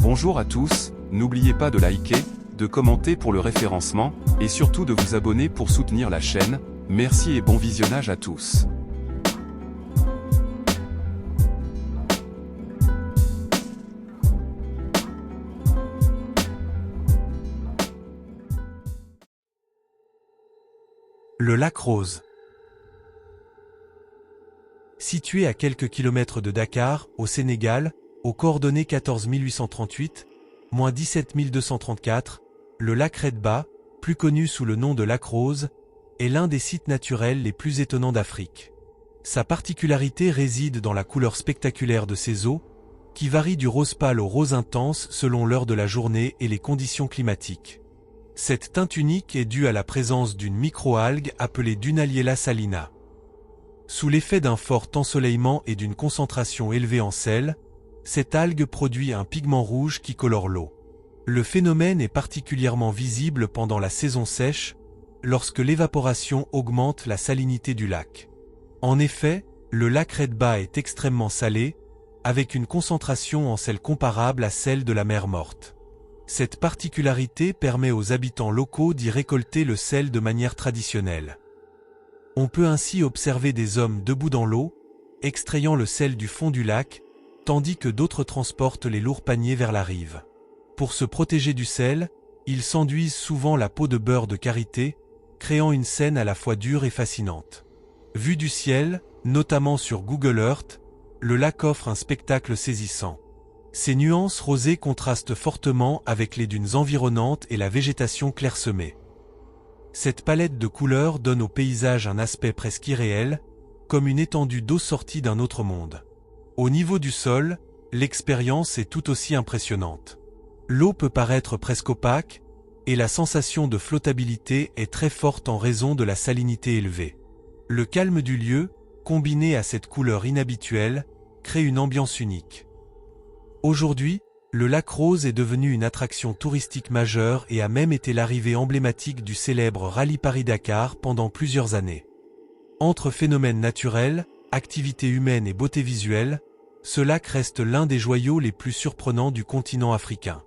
Bonjour à tous, n'oubliez pas de liker, de commenter pour le référencement, et surtout de vous abonner pour soutenir la chaîne. Merci et bon visionnage à tous. Le lac Rose. Situé à quelques kilomètres de Dakar, au Sénégal, aux coordonnées 14 838, - 17 234, le lac Redba, plus connu sous le nom de lac Rose, est l'un des sites naturels les plus étonnants d'Afrique. Sa particularité réside dans la couleur spectaculaire de ses eaux, qui varie du rose pâle au rose intense selon l'heure de la journée et les conditions climatiques. Cette teinte unique est due à la présence d'une microalgue appelée Dunaliella salina. Sous l'effet d'un fort ensoleillement et d'une concentration élevée en sel, cette algue produit un pigment rouge qui colore l'eau. Le phénomène est particulièrement visible pendant la saison sèche, lorsque l'évaporation augmente la salinité du lac. En effet, le lac Redba est extrêmement salé, avec une concentration en sel comparable à celle de la mer Morte. Cette particularité permet aux habitants locaux d'y récolter le sel de manière traditionnelle. On peut ainsi observer des hommes debout dans l'eau, extrayant le sel du fond du lac, tandis que d'autres transportent les lourds paniers vers la rive. Pour se protéger du sel, ils s'enduisent souvent la peau de beurre de karité, créant une scène à la fois dure et fascinante. Vu du ciel, notamment sur Google Earth, le lac offre un spectacle saisissant. Ses nuances rosées contrastent fortement avec les dunes environnantes et la végétation clairsemée. Cette palette de couleurs donne au paysage un aspect presque irréel, comme une étendue d'eau sortie d'un autre monde. Au niveau du sol, l'expérience est tout aussi impressionnante. L'eau peut paraître presque opaque, et la sensation de flottabilité est très forte en raison de la salinité élevée. Le calme du lieu, combiné à cette couleur inhabituelle, crée une ambiance unique. Aujourd'hui, le lac Rose est devenu une attraction touristique majeure et a même été l'arrivée emblématique du célèbre Rallye Paris-Dakar pendant plusieurs années. Entre phénomènes naturels, activités humaines et beauté visuelle, ce lac reste l'un des joyaux les plus surprenants du continent africain.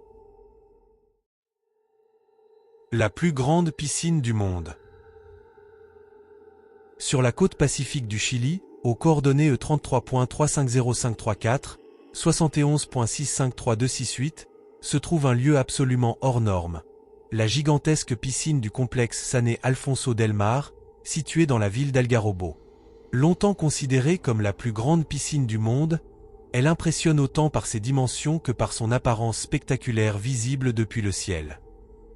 La plus grande piscine du monde. Sur la côte pacifique du Chili, aux coordonnées E33.350534, 71.653268, se trouve un lieu absolument hors norme. La gigantesque piscine du complexe Sané Alfonso del Mar, située dans la ville d'Algarrobo. Longtemps considérée comme la plus grande piscine du monde, elle impressionne autant par ses dimensions que par son apparence spectaculaire visible depuis le ciel.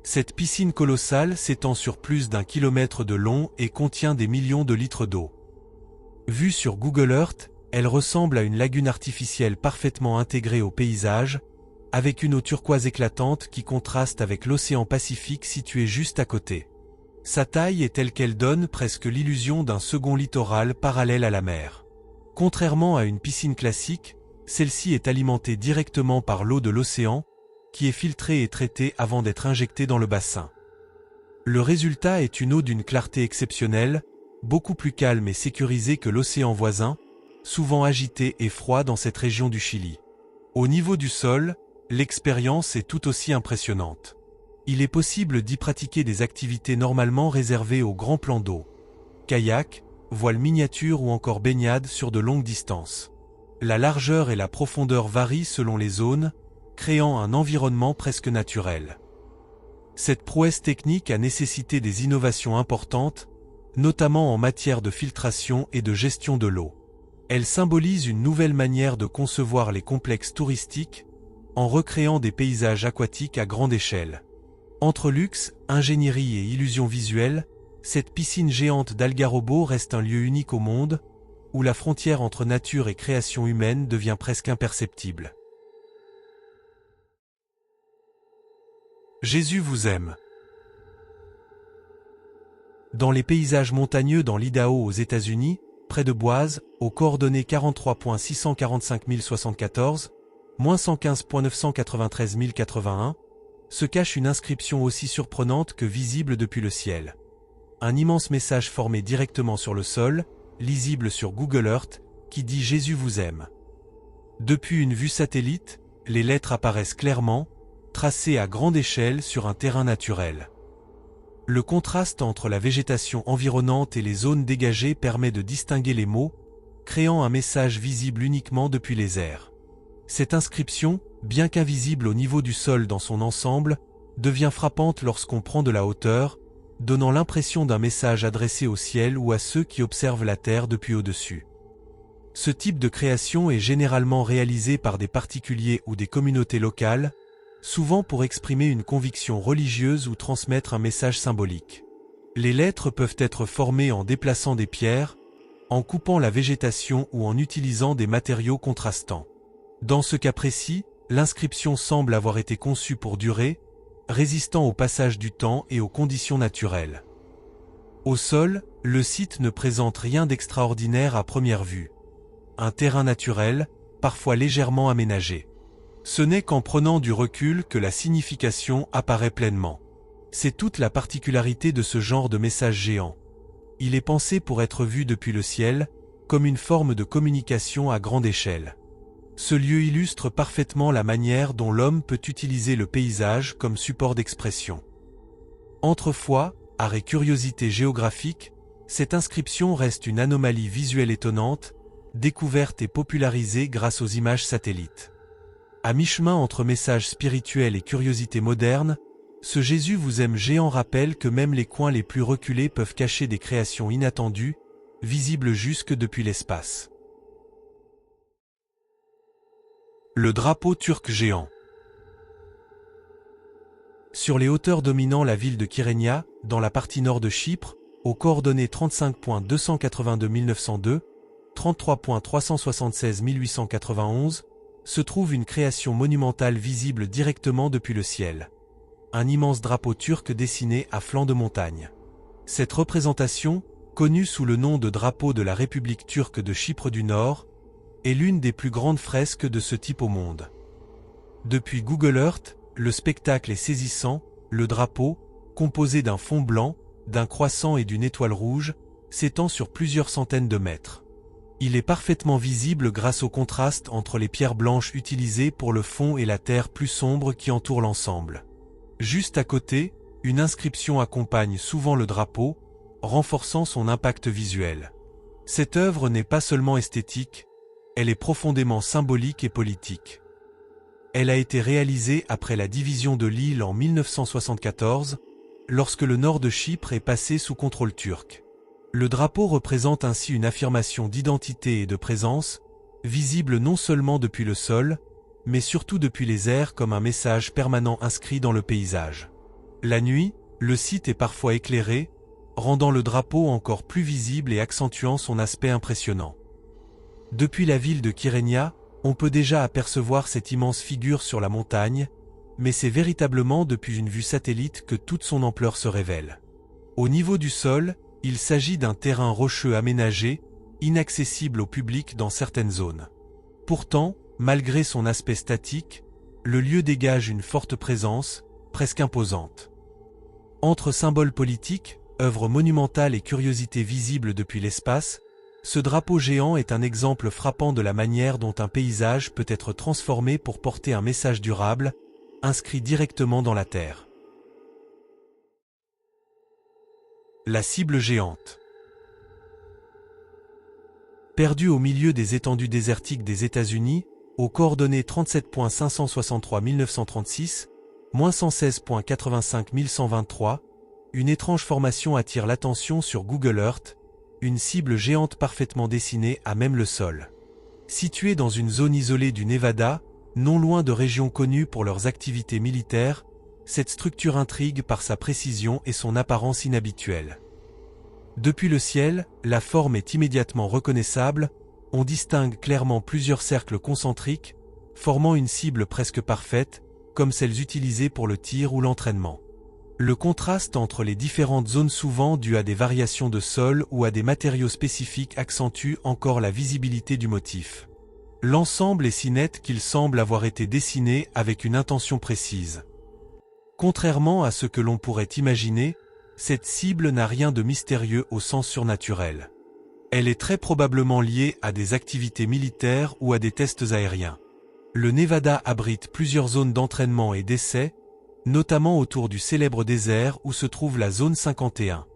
Cette piscine colossale s'étend sur plus d'1 kilomètre de long et contient des millions de litres d'eau. Vue sur Google Earth, elle ressemble à une lagune artificielle parfaitement intégrée au paysage, avec une eau turquoise éclatante qui contraste avec l'océan Pacifique situé juste à côté. Sa taille est telle qu'elle donne presque l'illusion d'un second littoral parallèle à la mer. Contrairement à une piscine classique, celle-ci est alimentée directement par l'eau de l'océan, qui est filtrée et traitée avant d'être injectée dans le bassin. Le résultat est une eau d'une clarté exceptionnelle, beaucoup plus calme et sécurisée que l'océan voisin, souvent agité et froid dans cette région du Chili. Au niveau du sol, l'expérience est tout aussi impressionnante. Il est possible d'y pratiquer des activités normalement réservées aux grands plans d'eau. Kayak, voile miniature ou encore baignade sur de longues distances. La largeur et la profondeur varient selon les zones, créant un environnement presque naturel. Cette prouesse technique a nécessité des innovations importantes, notamment en matière de filtration et de gestion de l'eau. Elle symbolise une nouvelle manière de concevoir les complexes touristiques, en recréant des paysages aquatiques à grande échelle. Entre luxe, ingénierie et illusion visuelle, cette piscine géante d'Algarrobo reste un lieu unique au monde, où la frontière entre nature et création humaine devient presque imperceptible. Jésus vous aime. Dans les paysages montagneux dans l'Idaho aux États-Unis, près de Boise, aux coordonnées 43.645 074, - 115.993 081, se cache une inscription aussi surprenante que visible depuis le ciel. Un immense message formé directement sur le sol, lisible sur Google Earth, qui dit « Jésus vous aime ». Depuis une vue satellite, les lettres apparaissent clairement, tracées à grande échelle sur un terrain naturel. Le contraste entre la végétation environnante et les zones dégagées permet de distinguer les mots, créant un message visible uniquement depuis les airs. Cette inscription, bien qu'invisible au niveau du sol dans son ensemble, devient frappante lorsqu'on prend de la hauteur, donnant l'impression d'un message adressé au ciel ou à ceux qui observent la Terre depuis au-dessus. Ce type de création est généralement réalisé par des particuliers ou des communautés locales, souvent pour exprimer une conviction religieuse ou transmettre un message symbolique. Les lettres peuvent être formées en déplaçant des pierres, en coupant la végétation ou en utilisant des matériaux contrastants. Dans ce cas précis, l'inscription semble avoir été conçue pour durer, résistant au passage du temps et aux conditions naturelles. Au sol, le site ne présente rien d'extraordinaire à première vue. Un terrain naturel, parfois légèrement aménagé. Ce n'est qu'en prenant du recul que la signification apparaît pleinement. C'est toute la particularité de ce genre de message géant. Il est pensé pour être vu depuis le ciel, comme une forme de communication à grande échelle. Ce lieu illustre parfaitement la manière dont l'homme peut utiliser le paysage comme support d'expression. Entre foi, art et curiosité géographique, cette inscription reste une anomalie visuelle étonnante, découverte et popularisée grâce aux images satellites. À mi-chemin entre message spirituel et curiosité moderne, ce Jésus vous aime géant rappelle que même les coins les plus reculés peuvent cacher des créations inattendues, visibles jusque depuis l'espace. Le drapeau turc géant. Sur les hauteurs dominant la ville de Kyrenia, dans la partie nord de Chypre, aux coordonnées 35.282-1902, 33.376-1891, se trouve une création monumentale visible directement depuis le ciel. Un immense drapeau turc dessiné à flanc de montagne. Cette représentation, connue sous le nom de drapeau de la République turque de Chypre du Nord, est l'une des plus grandes fresques de ce type au monde. Depuis Google Earth, le spectacle est saisissant, le drapeau, composé d'un fond blanc, d'un croissant et d'une étoile rouge, s'étend sur plusieurs centaines de mètres. Il est parfaitement visible grâce au contraste entre les pierres blanches utilisées pour le fond et la terre plus sombre qui entoure l'ensemble. Juste à côté, une inscription accompagne souvent le drapeau, renforçant son impact visuel. Cette œuvre n'est pas seulement esthétique, elle est profondément symbolique et politique. Elle a été réalisée après la division de l'île en 1974, lorsque le nord de Chypre est passé sous contrôle turc. Le drapeau représente ainsi une affirmation d'identité et de présence, visible non seulement depuis le sol, mais surtout depuis les airs comme un message permanent inscrit dans le paysage. La nuit, le site est parfois éclairé, rendant le drapeau encore plus visible et accentuant son aspect impressionnant. Depuis la ville de Kyrenia, on peut déjà apercevoir cette immense figure sur la montagne, mais c'est véritablement depuis une vue satellite que toute son ampleur se révèle. Au niveau du sol, il s'agit d'un terrain rocheux aménagé, inaccessible au public dans certaines zones. Pourtant, malgré son aspect statique, le lieu dégage une forte présence, presque imposante. Entre symboles politiques, œuvres monumentales et curiosités visibles depuis l'espace, ce drapeau géant est un exemple frappant de la manière dont un paysage peut être transformé pour porter un message durable, inscrit directement dans la terre. La cible géante. Perdue au milieu des étendues désertiques des États-Unis, aux coordonnées 37.563-1936, -116.85-1123, une étrange formation attire l'attention sur Google Earth, une cible géante parfaitement dessinée à même le sol. Située dans une zone isolée du Nevada, non loin de régions connues pour leurs activités militaires, cette structure intrigue par sa précision et son apparence inhabituelle. Depuis le ciel, la forme est immédiatement reconnaissable, on distingue clairement plusieurs cercles concentriques, formant une cible presque parfaite, comme celles utilisées pour le tir ou l'entraînement. Le contraste entre les différentes zones souvent dues à des variations de sol ou à des matériaux spécifiques accentue encore la visibilité du motif. L'ensemble est si net qu'il semble avoir été dessiné avec une intention précise. Contrairement à ce que l'on pourrait imaginer, cette cible n'a rien de mystérieux au sens surnaturel. Elle est très probablement liée à des activités militaires ou à des tests aériens. Le Nevada abrite plusieurs zones d'entraînement et d'essai, notamment autour du célèbre désert où se trouve la zone 51.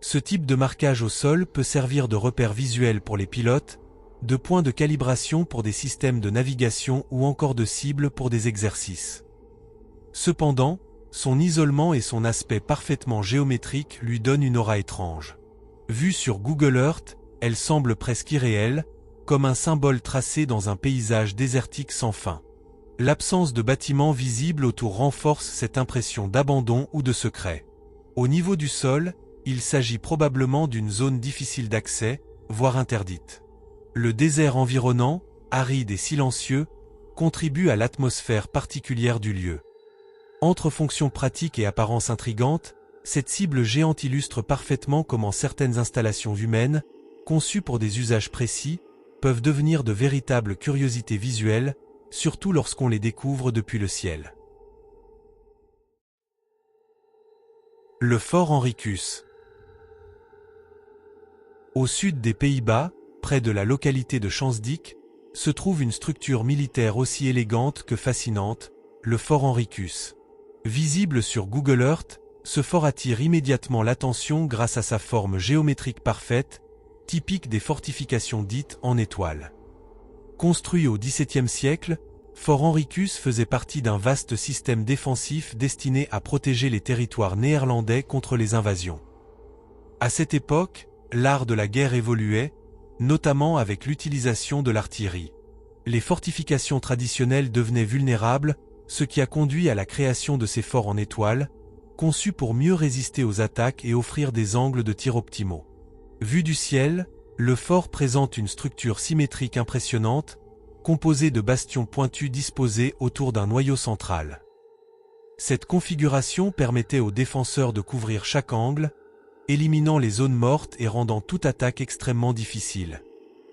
Ce type de marquage au sol peut servir de repère visuel pour les pilotes, de point de calibration pour des systèmes de navigation ou encore de cible pour des exercices. Cependant, son isolement et son aspect parfaitement géométrique lui donnent une aura étrange. Vue sur Google Earth, elle semble presque irréelle, comme un symbole tracé dans un paysage désertique sans fin. L'absence de bâtiments visibles autour renforce cette impression d'abandon ou de secret. Au niveau du sol, il s'agit probablement d'une zone difficile d'accès, voire interdite. Le désert environnant, aride et silencieux, contribue à l'atmosphère particulière du lieu. Entre fonctions pratiques et apparence intrigante, cette cible géante illustre parfaitement comment certaines installations humaines, conçues pour des usages précis, peuvent devenir de véritables curiosités visuelles, surtout lorsqu'on les découvre depuis le ciel. Le fort Henricus. Au sud des Pays-Bas, près de la localité de Schansdijk, se trouve une structure militaire aussi élégante que fascinante, le fort Henricus. Visible sur Google Earth, ce fort attire immédiatement l'attention grâce à sa forme géométrique parfaite, typique des fortifications dites en étoile. Construit au XVIIe siècle, Fort Henricus faisait partie d'un vaste système défensif destiné à protéger les territoires néerlandais contre les invasions. À cette époque, l'art de la guerre évoluait, notamment avec l'utilisation de l'artillerie. Les fortifications traditionnelles devenaient vulnérables, ce qui a conduit à la création de ces forts en étoile, conçus pour mieux résister aux attaques et offrir des angles de tir optimaux. Vu du ciel, le fort présente une structure symétrique impressionnante, composée de bastions pointus disposés autour d'un noyau central. Cette configuration permettait aux défenseurs de couvrir chaque angle, éliminant les zones mortes et rendant toute attaque extrêmement difficile.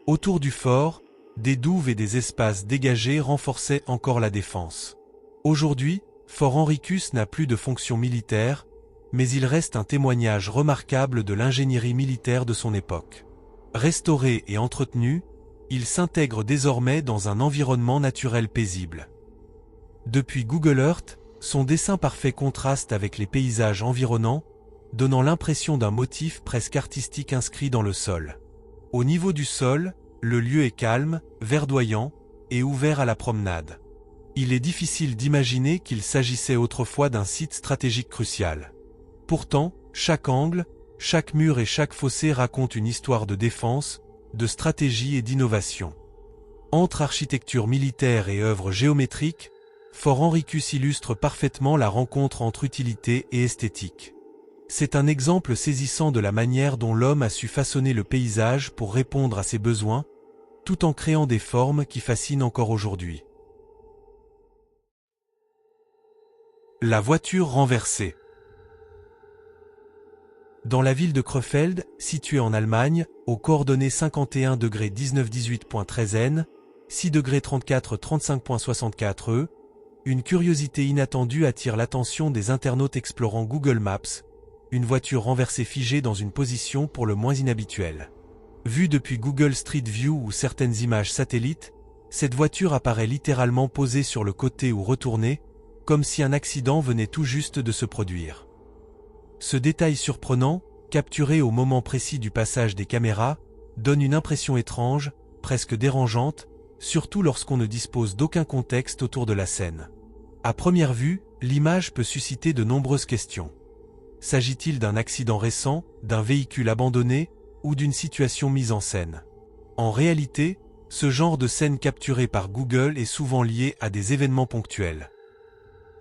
Autour du fort, des douves et des espaces dégagés renforçaient encore la défense. Aujourd'hui, Fort Henricus n'a plus de fonction militaire, mais il reste un témoignage remarquable de l'ingénierie militaire de son époque. Restauré et entretenu, il s'intègre désormais dans un environnement naturel paisible. Depuis Google Earth, son dessin parfait contraste avec les paysages environnants, donnant l'impression d'un motif presque artistique inscrit dans le sol. Au niveau du sol, le lieu est calme, verdoyant et ouvert à la promenade. Il est difficile d'imaginer qu'il s'agissait autrefois d'un site stratégique crucial. Pourtant, chaque angle, chaque mur et chaque fossé racontent une histoire de défense, de stratégie et d'innovation. Entre architecture militaire et œuvres géométriques, Fort Henricus illustre parfaitement la rencontre entre utilité et esthétique. C'est un exemple saisissant de la manière dont l'homme a su façonner le paysage pour répondre à ses besoins, tout en créant des formes qui fascinent encore aujourd'hui. La voiture renversée. Dans la ville de Krefeld, située en Allemagne, aux coordonnées 51°1918.13 n, 6°34'35.64 e, une curiosité inattendue attire l'attention des internautes explorant Google Maps, une voiture renversée figée dans une position pour le moins inhabituelle. Vue depuis Google Street View ou certaines images satellites, cette voiture apparaît littéralement posée sur le côté ou retournée, comme si un accident venait tout juste de se produire. Ce détail surprenant, capturé au moment précis du passage des caméras, donne une impression étrange, presque dérangeante, surtout lorsqu'on ne dispose d'aucun contexte autour de la scène. À première vue, l'image peut susciter de nombreuses questions. S'agit-il d'un accident récent, d'un véhicule abandonné, ou d'une situation mise en scène? En réalité, ce genre de scène capturée par Google est souvent lié à des événements ponctuels.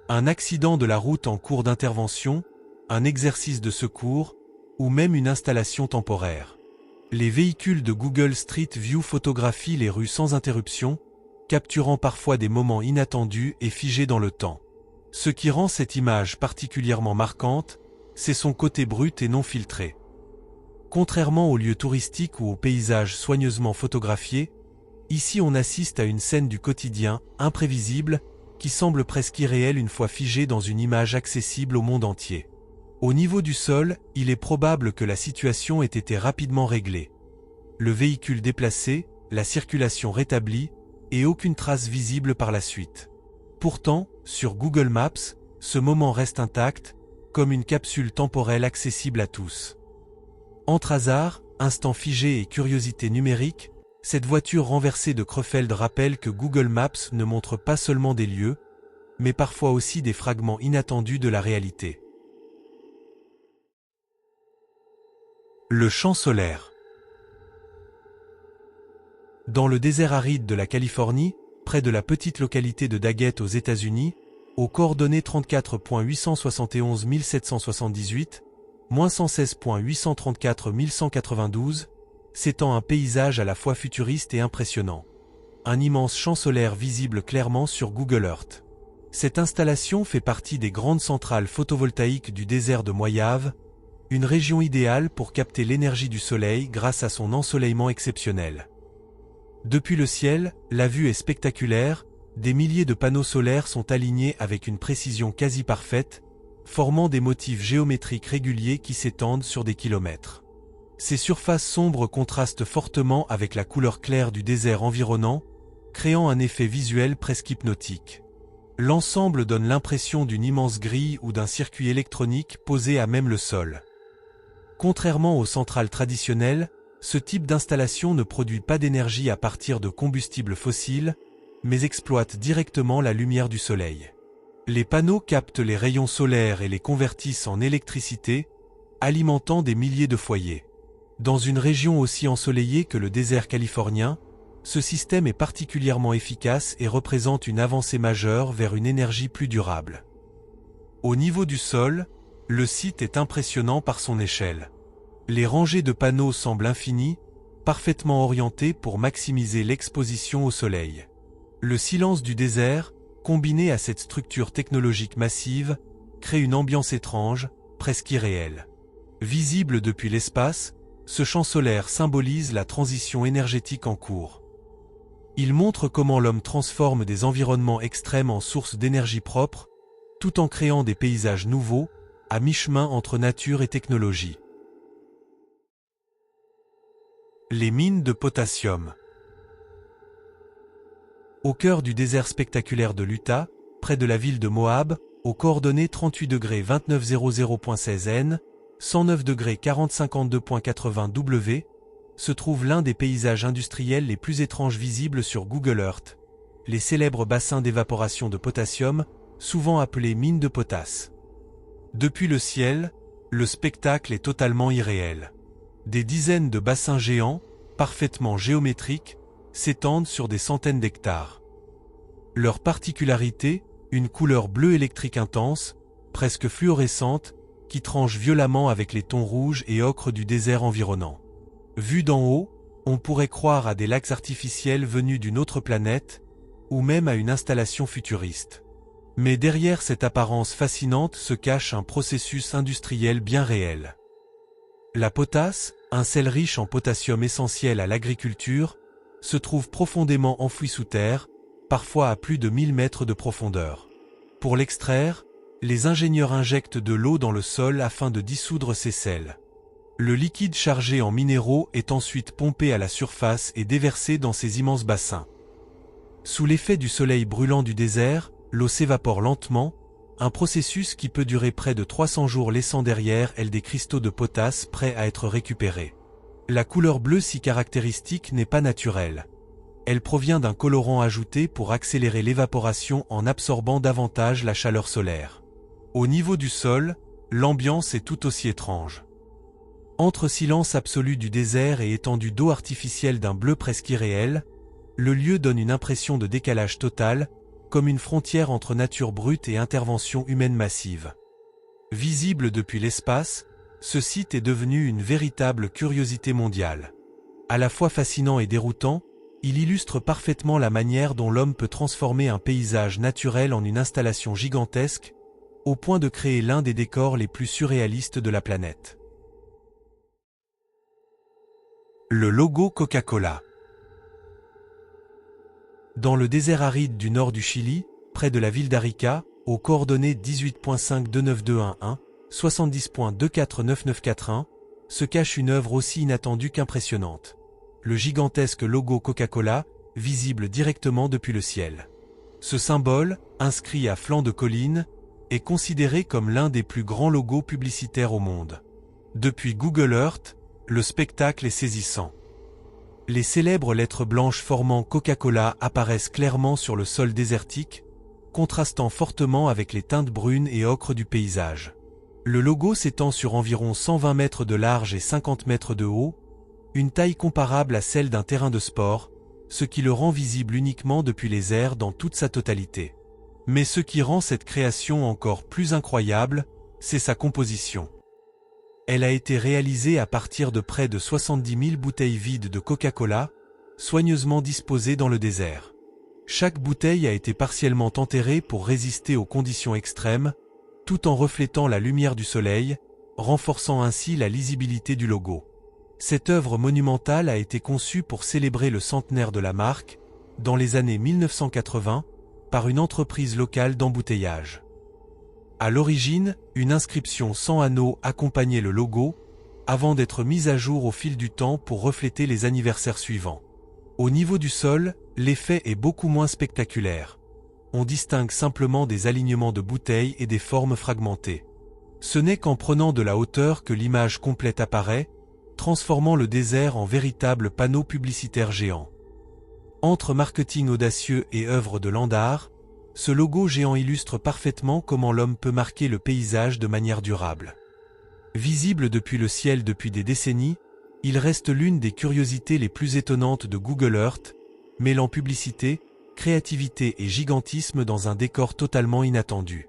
Un accident de la route en cours d'intervention, un exercice de secours, ou même une installation temporaire. Les véhicules de Google Street View photographient les rues sans interruption, capturant parfois des moments inattendus et figés dans le temps. Ce qui rend cette image particulièrement marquante, c'est son côté brut et non filtré. Contrairement aux lieux touristiques ou aux paysages soigneusement photographiés, ici on assiste à une scène du quotidien, imprévisible, qui semble presque irréelle une fois figée dans une image accessible au monde entier. Au niveau du sol, il est probable que la situation ait été rapidement réglée. Le véhicule déplacé, la circulation rétablie, et aucune trace visible par la suite. Pourtant, sur Google Maps, ce moment reste intact, comme une capsule temporelle accessible à tous. Entre hasard, instant figé et curiosité numérique, cette voiture renversée de Krefeld rappelle que Google Maps ne montre pas seulement des lieux, mais parfois aussi des fragments inattendus de la réalité. Le champ solaire. Dans le désert aride de la Californie, près de la petite localité de Daggett aux États-Unis, aux coordonnées 34.871.778, -116.834.192, s'étend un paysage à la fois futuriste et impressionnant. Un immense champ solaire visible clairement sur Google Earth. Cette installation fait partie des grandes centrales photovoltaïques du désert de Mojave, une région idéale pour capter l'énergie du soleil grâce à son ensoleillement exceptionnel. Depuis le ciel, la vue est spectaculaire, des milliers de panneaux solaires sont alignés avec une précision quasi parfaite, formant des motifs géométriques réguliers qui s'étendent sur des kilomètres. Ces surfaces sombres contrastent fortement avec la couleur claire du désert environnant, créant un effet visuel presque hypnotique. L'ensemble donne l'impression d'une immense grille ou d'un circuit électronique posé à même le sol. Contrairement aux centrales traditionnelles, ce type d'installation ne produit pas d'énergie à partir de combustibles fossiles, mais exploite directement la lumière du soleil. Les panneaux captent les rayons solaires et les convertissent en électricité, alimentant des milliers de foyers. Dans une région aussi ensoleillée que le désert californien, ce système est particulièrement efficace et représente une avancée majeure vers une énergie plus durable. Au niveau du sol, le site est impressionnant par son échelle. Les rangées de panneaux semblent infinies, parfaitement orientées pour maximiser l'exposition au soleil. Le silence du désert, combiné à cette structure technologique massive, crée une ambiance étrange, presque irréelle. Visible depuis l'espace, ce champ solaire symbolise la transition énergétique en cours. Il montre comment l'homme transforme des environnements extrêmes en sources d'énergie propre, tout en créant des paysages nouveaux, à mi-chemin entre nature et technologie. Les mines de potassium. Au cœur du désert spectaculaire de l'Utah, près de la ville de Moab, aux coordonnées 38°2900.16 N, 109°4052.80 W, se trouve l'un des paysages industriels les plus étranges visibles sur Google Earth, les célèbres bassins d'évaporation de potassium, souvent appelés mines de potasse. Depuis le ciel, le spectacle est totalement irréel. Des dizaines de bassins géants, parfaitement géométriques, s'étendent sur des centaines d'hectares. Leur particularité, une couleur bleue électrique intense, presque fluorescente, qui tranche violemment avec les tons rouges et ocres du désert environnant. Vu d'en haut, on pourrait croire à des lacs artificiels venus d'une autre planète, ou même à une installation futuriste. Mais derrière cette apparence fascinante se cache un processus industriel bien réel. La potasse, un sel riche en potassium essentiel à l'agriculture, se trouve profondément enfoui sous terre, parfois à plus de 1000 mètres de profondeur. Pour l'extraire, les ingénieurs injectent de l'eau dans le sol afin de dissoudre ces sels. Le liquide chargé en minéraux est ensuite pompé à la surface et déversé dans ces immenses bassins. Sous l'effet du soleil brûlant du désert, l'eau s'évapore lentement, un processus qui peut durer près de 300 jours laissant derrière elle des cristaux de potasse prêts à être récupérés. La couleur bleue si caractéristique n'est pas naturelle. Elle provient d'un colorant ajouté pour accélérer l'évaporation en absorbant davantage la chaleur solaire. Au niveau du sol, l'ambiance est tout aussi étrange. Entre silence absolu du désert et étendue d'eau artificielle d'un bleu presque irréel, le lieu donne une impression de décalage total, comme une frontière entre nature brute et intervention humaine massive. Visible depuis l'espace, ce site est devenu une véritable curiosité mondiale. À la fois fascinant et déroutant, il illustre parfaitement la manière dont l'homme peut transformer un paysage naturel en une installation gigantesque, au point de créer l'un des décors les plus surréalistes de la planète. Le logo Coca-Cola. Dans le désert aride du nord du Chili, près de la ville d'Arica, aux coordonnées 18.52921, 70.249941, se cache une œuvre aussi inattendue qu'impressionnante. Le gigantesque logo Coca-Cola, visible directement depuis le ciel. Ce symbole, inscrit à flanc de colline, est considéré comme l'un des plus grands logos publicitaires au monde. Depuis Google Earth, le spectacle est saisissant. Les célèbres lettres blanches formant Coca-Cola apparaissent clairement sur le sol désertique, contrastant fortement avec les teintes brunes et ocres du paysage. Le logo s'étend sur environ 120 mètres de large et 50 mètres de haut, une taille comparable à celle d'un terrain de sport, ce qui le rend visible uniquement depuis les airs dans toute sa totalité. Mais ce qui rend cette création encore plus incroyable, c'est sa composition. Elle a été réalisée à partir de près de 70 000 bouteilles vides de Coca-Cola, soigneusement disposées dans le désert. Chaque bouteille a été partiellement enterrée pour résister aux conditions extrêmes, tout en reflétant la lumière du soleil, renforçant ainsi la lisibilité du logo. Cette œuvre monumentale a été conçue pour célébrer le centenaire de la marque, dans les années 1980, par une entreprise locale d'embouteillage. À l'origine, une inscription sans anneau accompagnait le logo, avant d'être mise à jour au fil du temps pour refléter les anniversaires suivants. Au niveau du sol, l'effet est beaucoup moins spectaculaire. On distingue simplement des alignements de bouteilles et des formes fragmentées. Ce n'est qu'en prenant de la hauteur que l'image complète apparaît, transformant le désert en véritable panneau publicitaire géant. Entre marketing audacieux et œuvre de land art, ce logo géant illustre parfaitement comment l'homme peut marquer le paysage de manière durable. Visible depuis le ciel depuis des décennies, il reste l'une des curiosités les plus étonnantes de Google Earth, mêlant publicité, créativité et gigantisme dans un décor totalement inattendu.